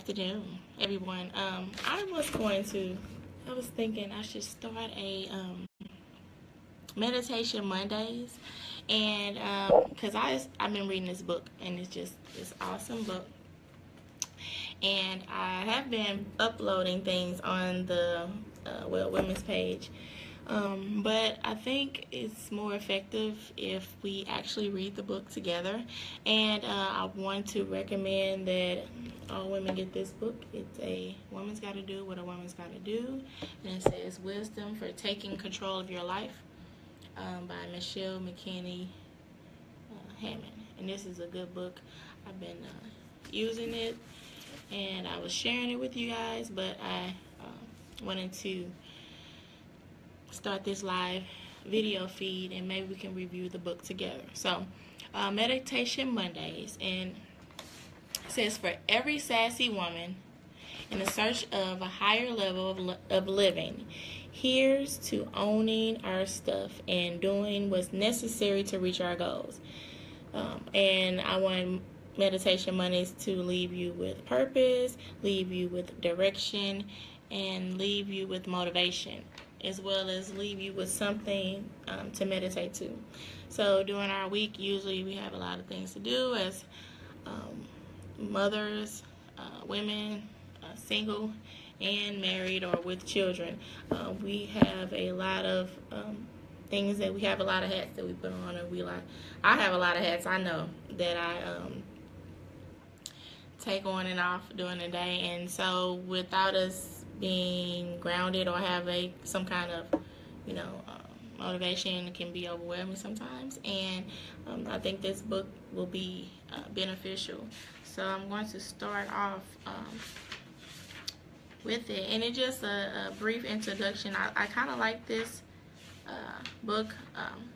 afternoon, everyone. I was thinking I should start a meditation Mondays, and because I've been reading this book, and it's just this awesome book, and I have been uploading things on the women's page. But I think it's more effective if we actually read the book together. And I want to recommend that all women get this book. It's A Woman's Gotta Do What a Woman's Gotta Do. And it says Wisdom for Taking Control of Your Life by Mckinney, Hammond. And this is a good book. I've been using it, and I was sharing it with you guys, but I wanted to start this live video feed, and maybe we can review the book together. So Meditation Mondays, and it says, for every sassy woman in the search of a higher level of living, here's to owning our stuff and doing what's necessary to reach our goals. And I want Meditation Mondays to leave you with purpose, leave you with direction, and leave you with motivation, as well as leave you with something to meditate to. So during our week, usually we have a lot of things to do as mothers, women, single and married or with children. We have a lot of things that we have, a lot of hats that we put on, and I have a lot of hats I know that I take on and off during the day, and so without us being grounded or have some kind of motivation, it can be overwhelming sometimes, and I think this book will be beneficial. So I'm going to start off with it, and it's just a brief introduction. I kind of like this book.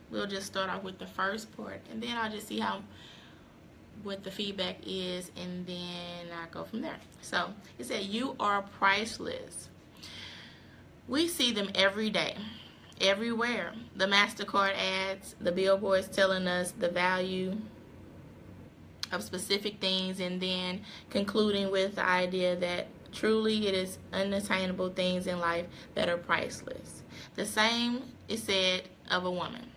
We'll just start off with the first part, and then I'll just see what the feedback is, and then I go from there. So it said, you are priceless. We see them every day, everywhere. The MasterCard ads, the billboards telling us the value of specific things, and then concluding with the idea that truly it is unattainable things in life that are priceless. The same is said of a woman.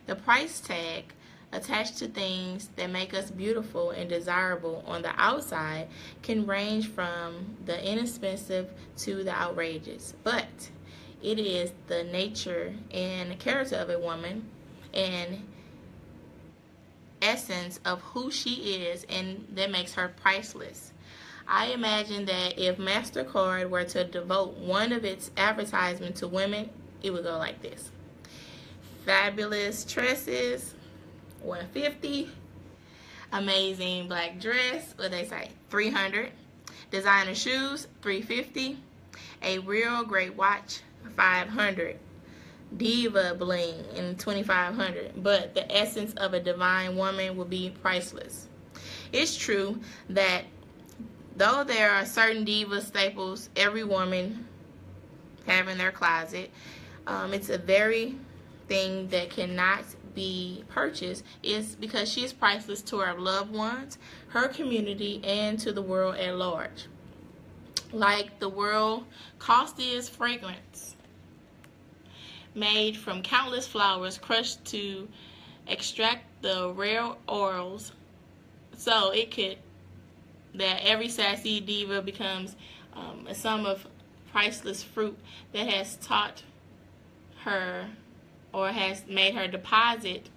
The price tag attached to things that make us beautiful and desirable on the outside can range from the inexpensive to the outrageous, but it is the nature and character of a woman and essence of who she is, and that makes her priceless. I imagine that if MasterCard were to devote one of its advertisements to women, it would go like this: fabulous tresses, $150. Amazing black dress, what they say, $300. Designer shoes, $350. A real great watch, $500. Diva bling, in $2,500. But the essence of a divine woman will be priceless. It's true that though there are certain diva staples every woman have in their closet, it's a very thing that cannot be purchased, is because she is priceless to her loved ones, her community, and to the world at large. Like the world costliest fragrance made from countless flowers crushed to extract the rare oils, so that every sassy diva becomes a sum of priceless fruit that has taught her or has made her deposit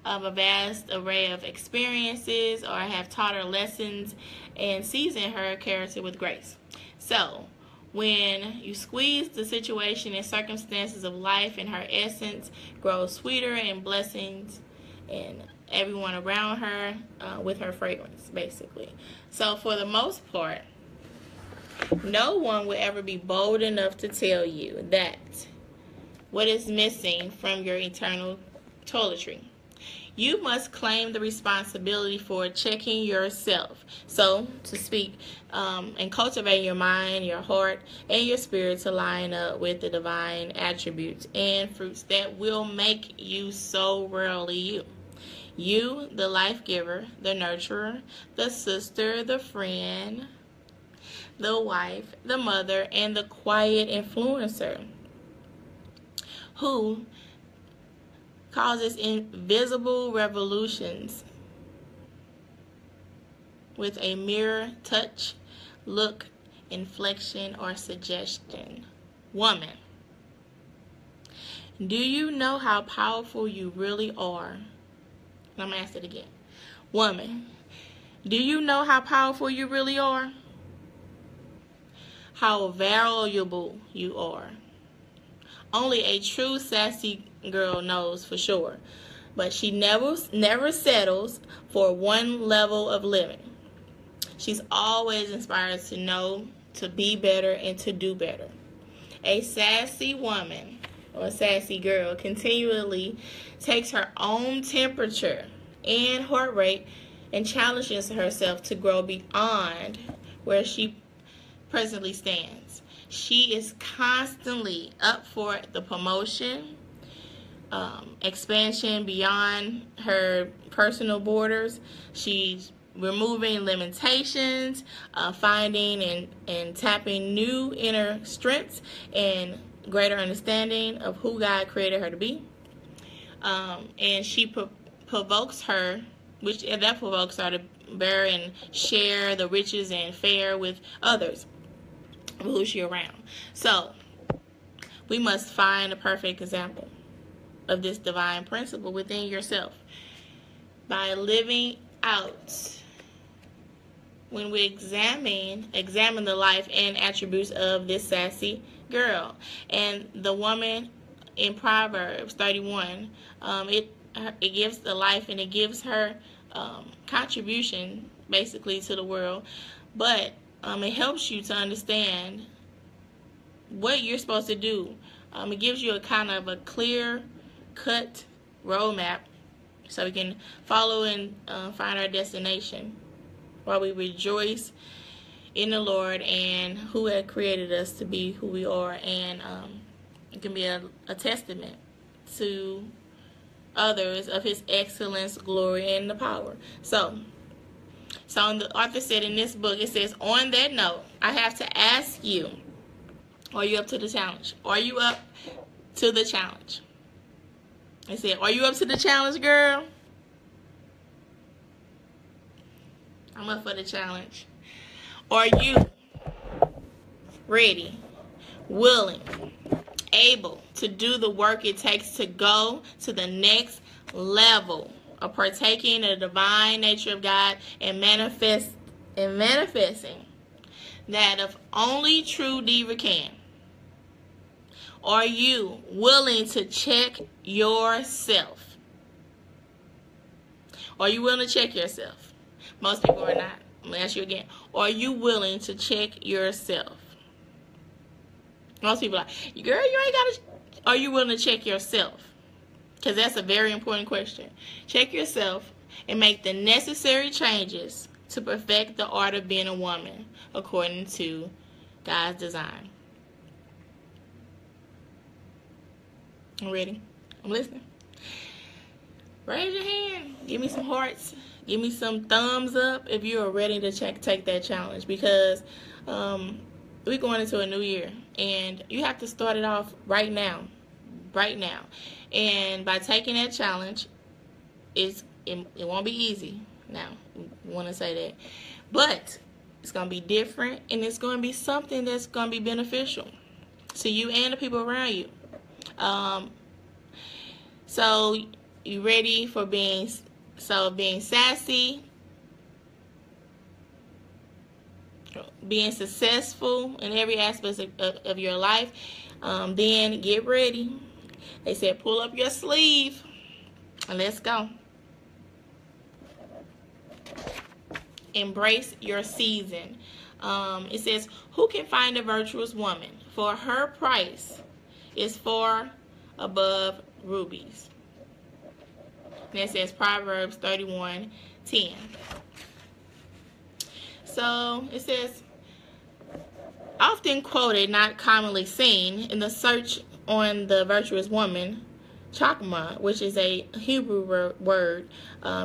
of a vast array of experiences, or have taught her lessons and seasoned her character with grace. So when you squeeze the situation and circumstances of life, and her essence grows sweeter and blessings and everyone around her with her fragrance, basically. So for the most part, no one will ever be bold enough to tell you that what is missing from your eternal toiletry. You must claim the responsibility for checking yourself, so to speak, and cultivate your mind, your heart, and your spirit to line up with the divine attributes and fruits that will make you so rarely you. You, the life giver, the nurturer, the sister, the friend, the wife, the mother, and the quiet influencer who causes invisible revolutions with a mere touch, look, inflection, or suggestion. Woman, do you know how powerful you really are? I'm going to ask it again. Woman, do you know how powerful you really are? How valuable you are. Only a true sassy girl knows for sure. But she never settles for one level of living. She's always inspired to know, to be better, and to do better. A sassy woman or a sassy girl continually takes her own temperature and heart rate and challenges herself to grow beyond where she presently stands. She is constantly up for the promotion, expansion beyond her personal borders. She's removing limitations, finding and tapping new inner strengths and greater understanding of who God created her to be. And she provokes her, that provokes her to bear and share the riches and fare with others who she around. So we must find a perfect example of this divine principle within yourself by living out. When we examine the life and attributes of this sassy girl, and the woman in Proverbs 31, it gives the life and it gives her contribution basically to the world, but it helps you to understand what you're supposed to do. It gives you a kind of a clear cut roadmap so we can follow and find our destination while we rejoice in the Lord and who had created us to be who we are. And it can be a testament to others of his excellence, glory, and the power. So the author said in this book, it says, on that note, I have to ask you, are you up to the challenge? Are you up to the challenge? It said, are you up to the challenge, girl? I'm up for the challenge. Are you ready, willing, able to do the work it takes to go to the next level of partaking in the divine nature of God and manifesting that of only true diva can? Are you willing to check yourself? Are you willing to check yourself? Most people are not. I'm going to ask you again. Are you willing to check yourself? Most people are like, girl, you ain't got to. Are you willing to check yourself? Because that's a very important question. Check yourself and make the necessary changes to perfect the art of being a woman according to God's design. I'm ready. I'm listening. Raise your hand. Give me some hearts. Give me some thumbs up if you are ready to take that challenge, because we're going into a new year and you have to start it off right now. And by taking that challenge, it won't be easy. Now, we want to say that, but it's going to be different, and it's going to be something that's going to be beneficial to you and the people around you. So you ready for being sassy, being successful in every aspect of your life? Then get ready. They said pull up your sleeve and let's go. Embrace your season. It says, who can find a virtuous woman? For her price is far above rubies. And it says Proverbs 31:10. So it says, often quoted, not commonly seen, in the search on the virtuous woman, chakma, which is a Hebrew word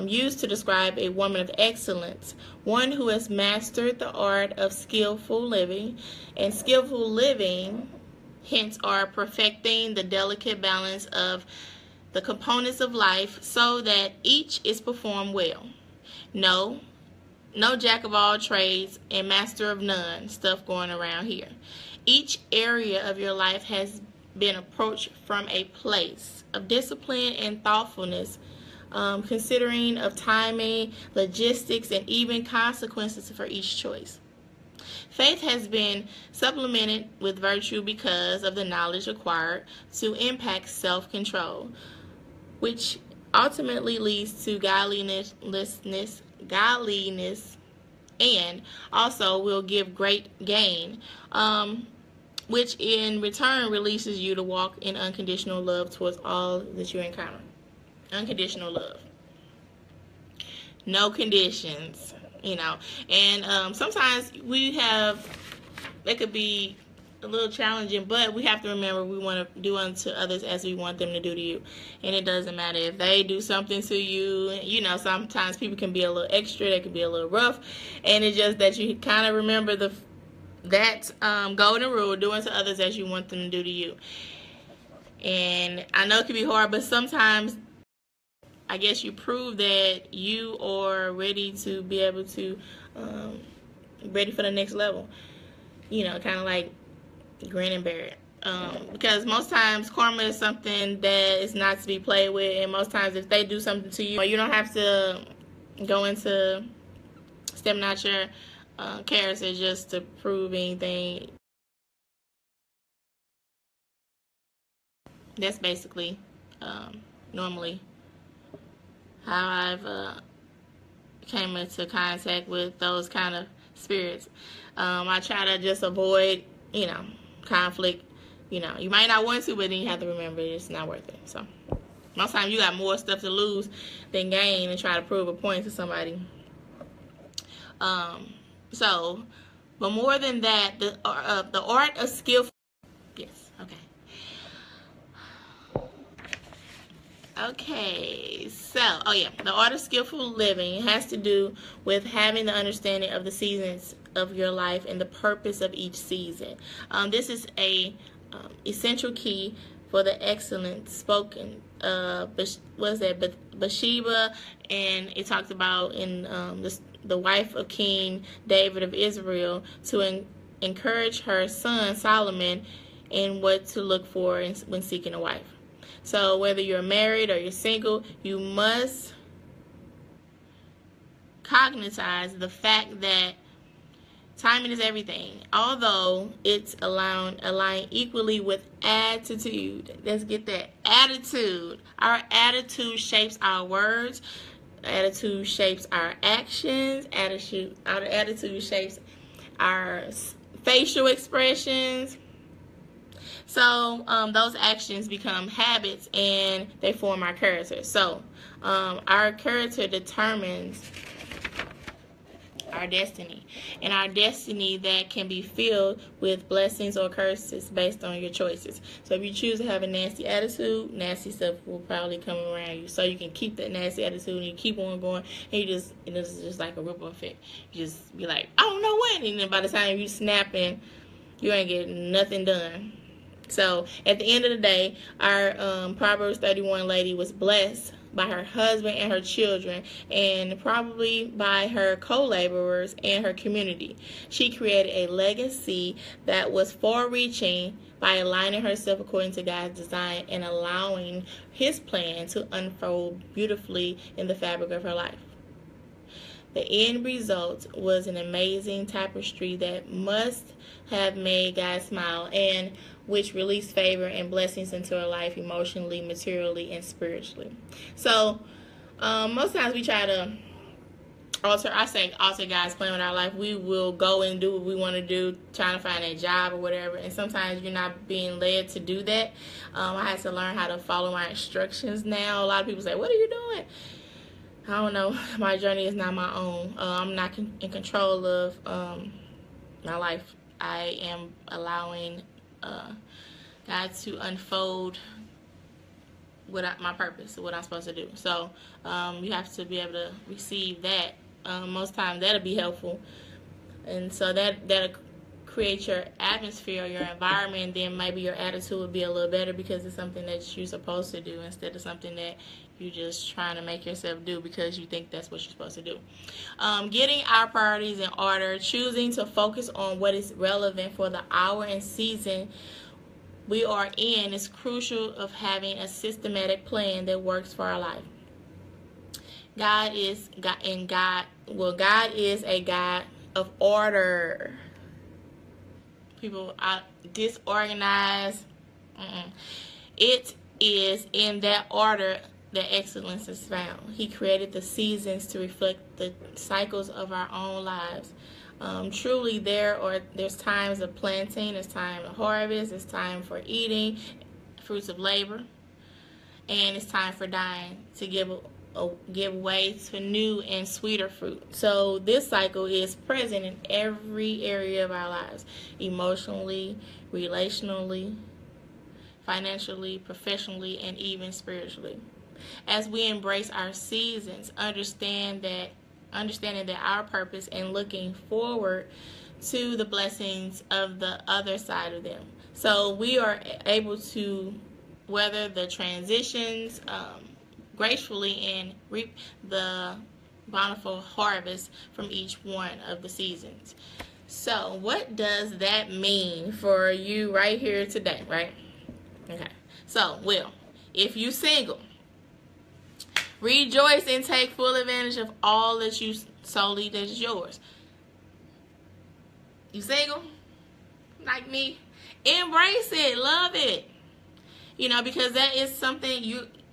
used to describe a woman of excellence, one who has mastered the art of skillful living. And skillful living, hence, are perfecting the delicate balance of the components of life so that each is performed well. No jack of all trades and master of none stuff going around here. Each area of your life has been approached from a place of discipline and thoughtfulness, considering of timing, logistics, and even consequences for each choice. Faith has been supplemented with virtue because of the knowledge acquired to impact self-control, which ultimately leads to godliness, and also will give great gain, which in return releases you to walk in unconditional love towards all that you encounter. Unconditional love. No conditions, And sometimes it could be a little challenging, but we have to remember we want to do unto others as we want them to do to you. And it doesn't matter if they do something to you. Sometimes people can be a little extra, they can be a little rough, and it's just that you kind of remember that golden rule: do unto others as you want them to do to you. And I know it can be hard, but sometimes I guess you prove that you are ready to be able to ready for the next level. Kind of like grin and bear it. Because most times karma is something that is not to be played with, and most times if they do something to you, you don't have to go into stepping out your character just to prove anything. That's basically normally how I've came into contact with those kind of spirits. I try to just avoid conflict. You might not want to, but then you have to remember it's not worth it. So most times you got more stuff to lose than gain and try to prove a point to somebody. But more than that, the art of skillful. Yes. Okay, so, the art of skillful living has to do with having the understanding of the seasons of your life and the purpose of each season. This is a essential key for the excellence spoken. Bathsheba, and it talks about in the wife of King David of Israel to encourage her son Solomon in what to look for when seeking a wife. So whether you're married or you're single, you must cognize the fact that timing is everything. Although it's aligned equally with attitude. Let's get that. Attitude. Our attitude shapes our words. Attitude shapes our actions. Our attitude shapes our facial expressions. So those actions become habits and they form our character. So our character determines our destiny, and our destiny that can be filled with blessings or curses based on your choices. So if you choose to have a nasty attitude, nasty stuff will probably come around you. So you can keep that nasty attitude and you keep on going, and it's just like a ripple effect. You just be like, I don't know when, and then by the time you snapping, you ain't getting nothing done. So at the end of the day, our Proverbs 31 lady was blessed by her husband and her children, and probably by her co-laborers and her community. She created a legacy that was far-reaching by aligning herself according to God's design and allowing His plan to unfold beautifully in the fabric of her life. The end result was an amazing tapestry that must have made God smile, and which released favor and blessings into her life emotionally, materially, and spiritually. So, most times we try to alter God's plan with our life. We will go and do what we want to do, trying to find a job or whatever, and sometimes you're not being led to do that. I had to learn how to follow my instructions now. A lot of people say, what are you doing? I don't know. My journey is not my own. I'm not in control of my life. I am allowing God to unfold my purpose, what I'm supposed to do. So you have to be able to receive that. Most times that'll be helpful, and so that'll create your atmosphere, your environment, and then maybe your attitude would be a little better because it's something that you're supposed to do instead of something that you're just trying to make yourself do because you think that's what you're supposed to do. Getting our priorities in order, choosing to focus on what is relevant for the hour and season we are in is crucial of having a systematic plan that works for our life. God is a God of order. People are disorganized. It is in that order that excellence is found. He created the seasons to reflect the cycles of our own lives. Truly, there's times of planting, there's time of harvest, it's time for eating fruits of labor, and it's time for dying to give way to new and sweeter fruit. So this cycle is present in every area of our lives: emotionally, relationally, financially, professionally, and even spiritually. As we embrace our seasons, understanding that our purpose and looking forward to the blessings of the other side of them. So we are able to weather the transitions gracefully and reap the bountiful harvest from each one of the seasons. So what does that mean for you right here today, right? Okay. So, if you single, rejoice and take full advantage of all that is yours. You single? Like me? Embrace it. Love it. Because that is something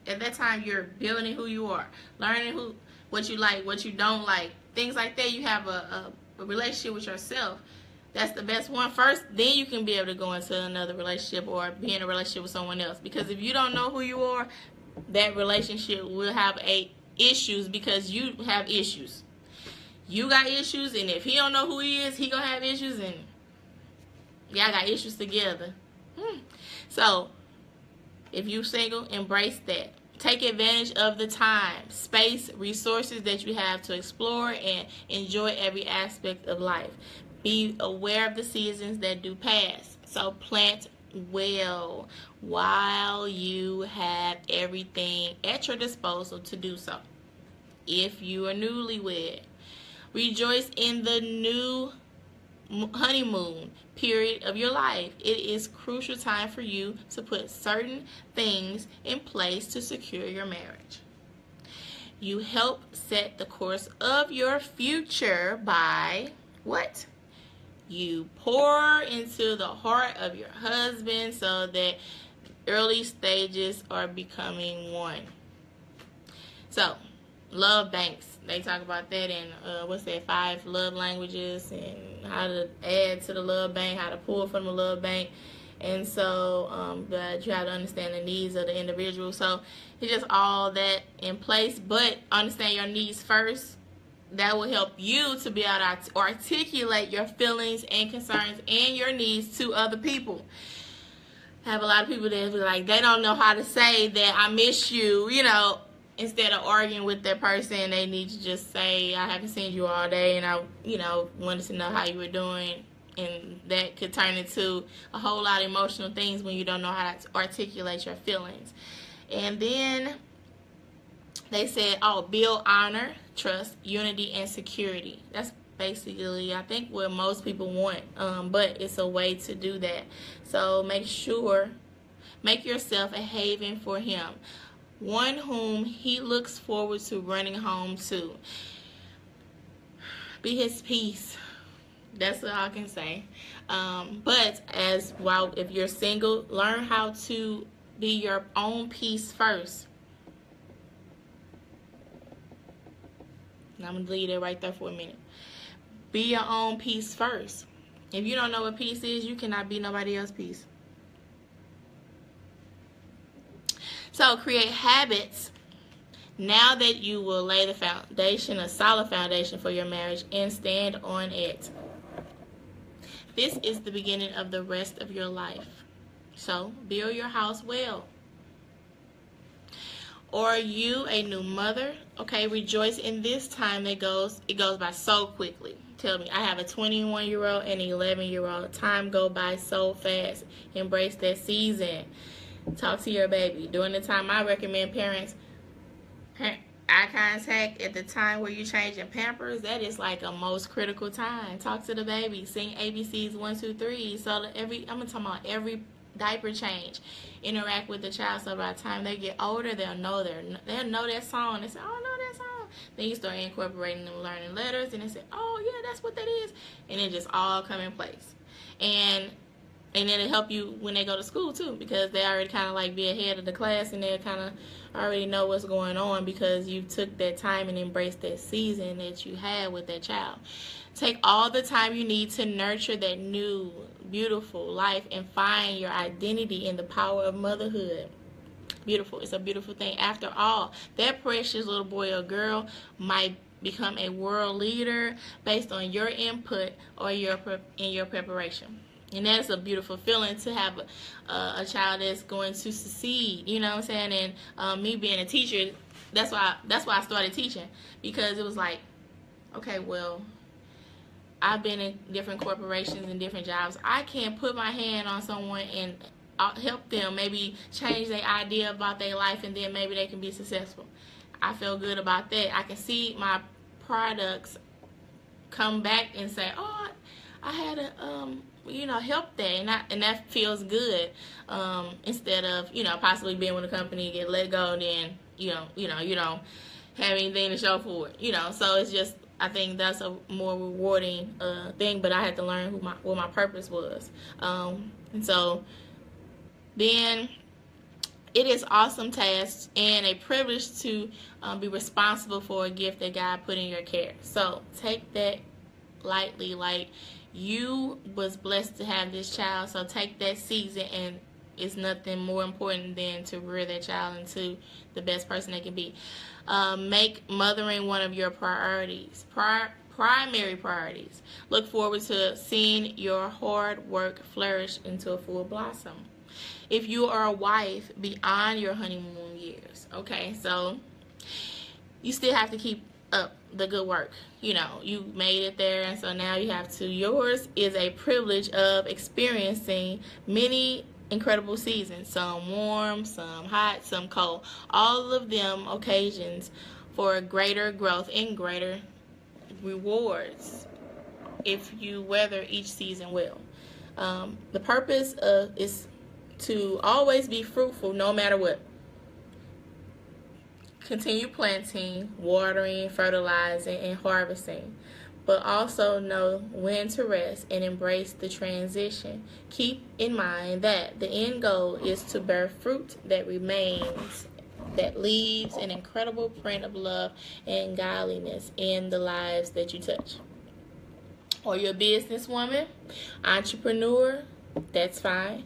at that time you're building who you are. Learning what you like, what you don't like. Things like that. You have a relationship with yourself. That's the best one first. Then you can be able to go into another relationship or be in a relationship with someone else. Because if you don't know who you are, that relationship will have issues because you have issues. You got issues, and if he don't know who he is, he gonna have issues, and y'all got issues together. So, if you single, embrace that. Take advantage of the time, space, resources that you have to explore and enjoy every aspect of life. Be aware of the seasons that do pass. So plant well while you have everything at your disposal to do so. If you are newlywed, rejoice in the new honeymoon period of your life. It is crucial time for you to put certain things in place to secure your marriage. You help set the course of your future by what? You pour into the heart of your husband so that early stages are becoming one. So, love banks. They talk about that in, 5 love languages and how to add to the love bank, how to pull from the love bank. And so, but you have to understand the needs of the individual. So, it's just all that in place. But understand your needs first. That will help you to be able to articulate your feelings and concerns and your needs to other people. I have a lot of people that be like, they don't know how to say that I miss you, instead of arguing with that person. They need to just say, I haven't seen you all day, and I, wanted to know how you were doing. And that could turn into a whole lot of emotional things when you don't know how to articulate your feelings. And then they said, build honor, trust, unity, and security. That's basically, I think, what most people want. But it's a way to do that. So make yourself a haven for him, one whom he looks forward to running home to. Be his peace. That's all I can say. But if you're single, learn how to be your own peace first. And I'm going to leave it right there for a minute. Be your own peace first. If you don't know what peace is, you cannot be nobody else's peace. So create habits now that you will lay the foundation, a solid foundation for your marriage, and stand on it. This is the beginning of the rest of your life. So build your house well. Or you a new mother? Okay, rejoice in this time that it goes by so quickly. Tell me, I have a 21-year-old and an 11-year-old. Time go by so fast. Embrace that season. Talk to your baby. During the time, I recommend parents eye contact at the time where you're changing Pampers. That is like a most critical time. Talk to the baby. Sing ABCs 1, 2, 3. So that I'm talking about every diaper change. Interact with the child, so by the time they get older, they'll know that song. They say, "Oh, I know that song." Then you start incorporating them learning letters, and they say, "Oh yeah, that's what that is," and it just all come in place. And then it'll help you when they go to school too, because they already kind of like be ahead of the class, and they kind of already know what's going on because you took that time and embraced that season that you had with that child. Take all the time you need to nurture that new, beautiful life and find your identity in the power of motherhood. Beautiful. It's a beautiful thing. After all, that precious little boy or girl might become a world leader based on your input or in your preparation. And that's a beautiful feeling to have a child that's going to succeed. You know what I'm saying? And me being a teacher, that's why I started teaching, because it was like, okay, well, I've been in different corporations and different jobs. I can't put my hand on someone and help them maybe change their idea about their life, and then maybe they can be successful. I feel good about that. I can see my products come back and say, "Oh, I had to help that," and that feels good. Instead of possibly being with a company, get let go, and then you don't have anything to show for it. So it's just, I think that's a more rewarding thing, but I had to learn what my purpose was. And so then it is awesome task and a privilege to be responsible for a gift that God put in your care. So take that lightly, like you was blessed to have this child, so take that season, and it's nothing more important than to rear that child into the best person they can be. Make mothering one of your priorities, primary priorities. Look forward to seeing your hard work flourish into a full blossom. If you are a wife, beyond your honeymoon years, okay, so you still have to keep up the good work. You made it there, and so now you have to. Yours is a privilege of experiencing many incredible seasons, some warm, some hot, some cold, all of them occasions for greater growth and greater rewards if you weather each season well. The purpose is to always be fruitful no matter what. Continue planting, watering, fertilizing, and harvesting, but also know when to rest and embrace the transition. Keep in mind that the end goal is to bear fruit that remains, that leaves an incredible print of love and godliness in the lives that you touch. Or you're a businesswoman, entrepreneur, that's fine.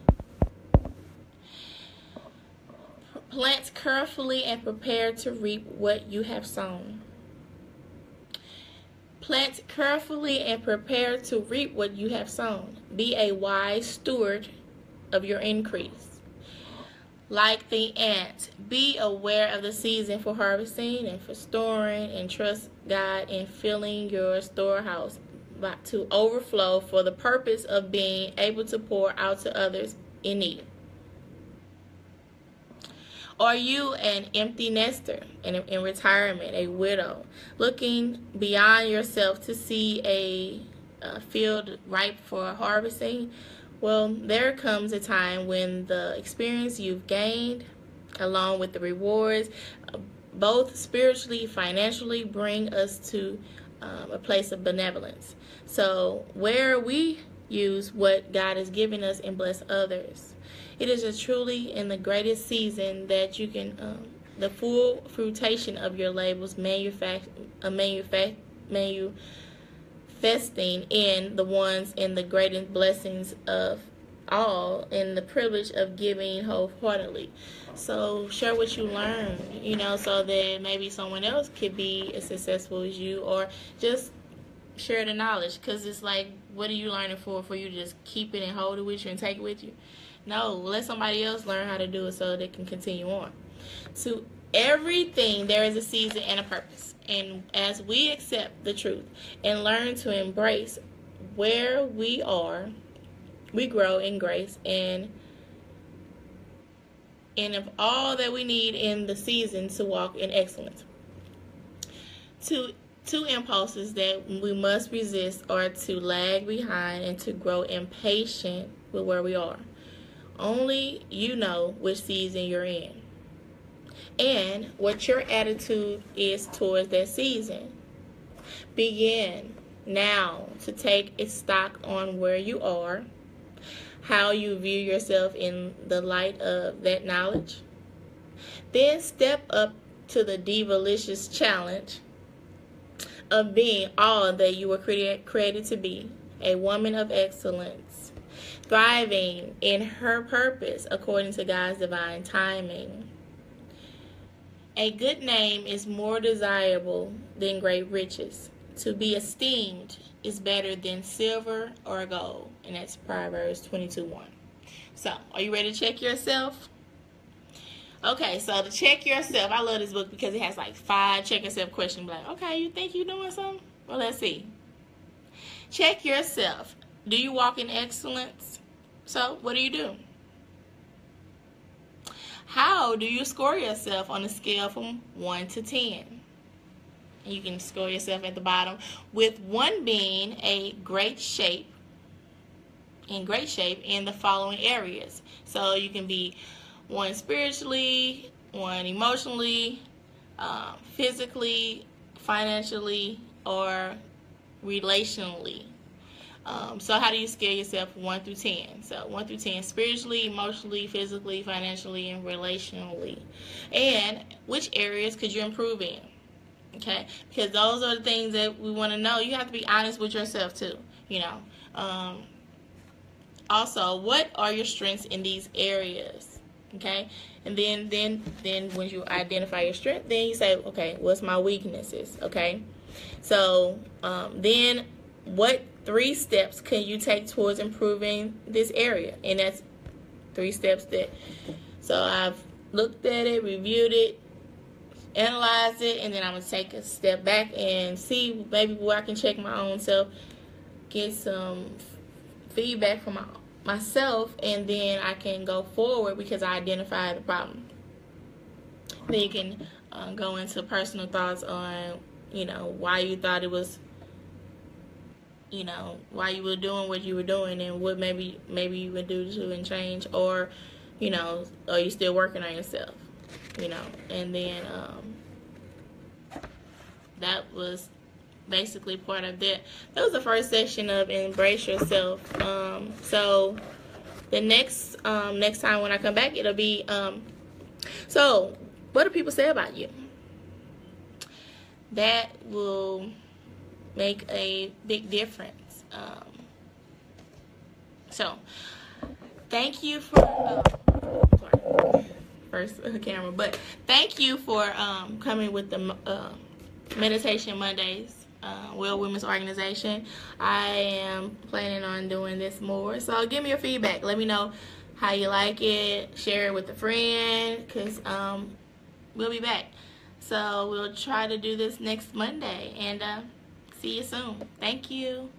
Plant carefully and prepare to reap what you have sown. Plant carefully and prepare to reap what you have sown. Be a wise steward of your increase. Like the ant, be aware of the season for harvesting and for storing, and trust God in filling your storehouse to overflow for the purpose of being able to pour out to others in need. Are you an empty nester in retirement, a widow, looking beyond yourself to see a field ripe for harvesting? Well, there comes a time when the experience you've gained, along with the rewards, both spiritually, financially, bring us to a place of benevolence. So where we use what God has given us and bless others, it is a truly in the greatest season that you can, the full fruitation of your labels manifesting in the ones in the greatest blessings of all, and the privilege of giving wholeheartedly. So share what you learned, so that maybe someone else could be as successful as you, or just share the knowledge, because it's like, what are you learning for you to just keep it and hold it with you and take it with you? No, let somebody else learn how to do it so they can continue on. To Everything, there is a season and a purpose. And as we accept the truth and learn to embrace where we are, we grow in grace and of all that we need in the season to walk in excellence. Two impulses that we must resist are to lag behind and to grow impatient with where we are. Only you know which season you're in and what your attitude is towards that season. Begin now to take a stock on where you are, how you view yourself in the light of that knowledge. Then step up to the divalicious challenge of being all that you were created to be, a woman of excellence, thriving in her purpose according to God's divine timing. A good name is more desirable than great riches. To be esteemed is better than silver or gold. And that's Proverbs 22:1. So, are you ready to check yourself? Okay, so to check yourself, I love this book because it has like 5 check yourself questions. Like, okay, you think you're doing something? Well, let's see. Check yourself. Do you walk in excellence? So, what do you do? How do you score yourself on a scale from 1 to 10? You can score yourself at the bottom, with 1 being in great shape in the following areas. So you can be 1 spiritually, 1 emotionally, physically, financially, or relationally. So how do you scale yourself 1 through 10? So 1 through 10, spiritually, emotionally, physically, financially, and relationally. And which areas could you improve in? Okay, because those are the things that we want to know. You have to be honest with yourself too, you know. Also, what are your strengths in these areas? Okay, and then when you identify your strength, then you say, okay, what's my weaknesses? Okay, so then what 3 steps can you take towards improving this area? And that's 3 steps that. So I've looked at it, reviewed it, analyze it, and then I'm going to take a step back and see maybe where I can check my own self, get some feedback from myself, and then I can go forward because I identified the problem. Then you can go into personal thoughts on, you know, why you thought it was, you know, why you were doing what you were doing and what maybe you would do to change, or, you know, are you still working on yourself? You know, and then that was basically part of that. That was the first section of Embrace Yourself. So the next time when I come back, it'll be so what do people say about you? That will make a big difference. So thank you for first camera, but thank you for coming with the Meditation Mondays, Well Women's Organization. I am planning on doing this more, so give me your feedback. Let me know how you like it. Share it with a friend, because we'll be back. So we'll try to do this next Monday, and see you soon. Thank you.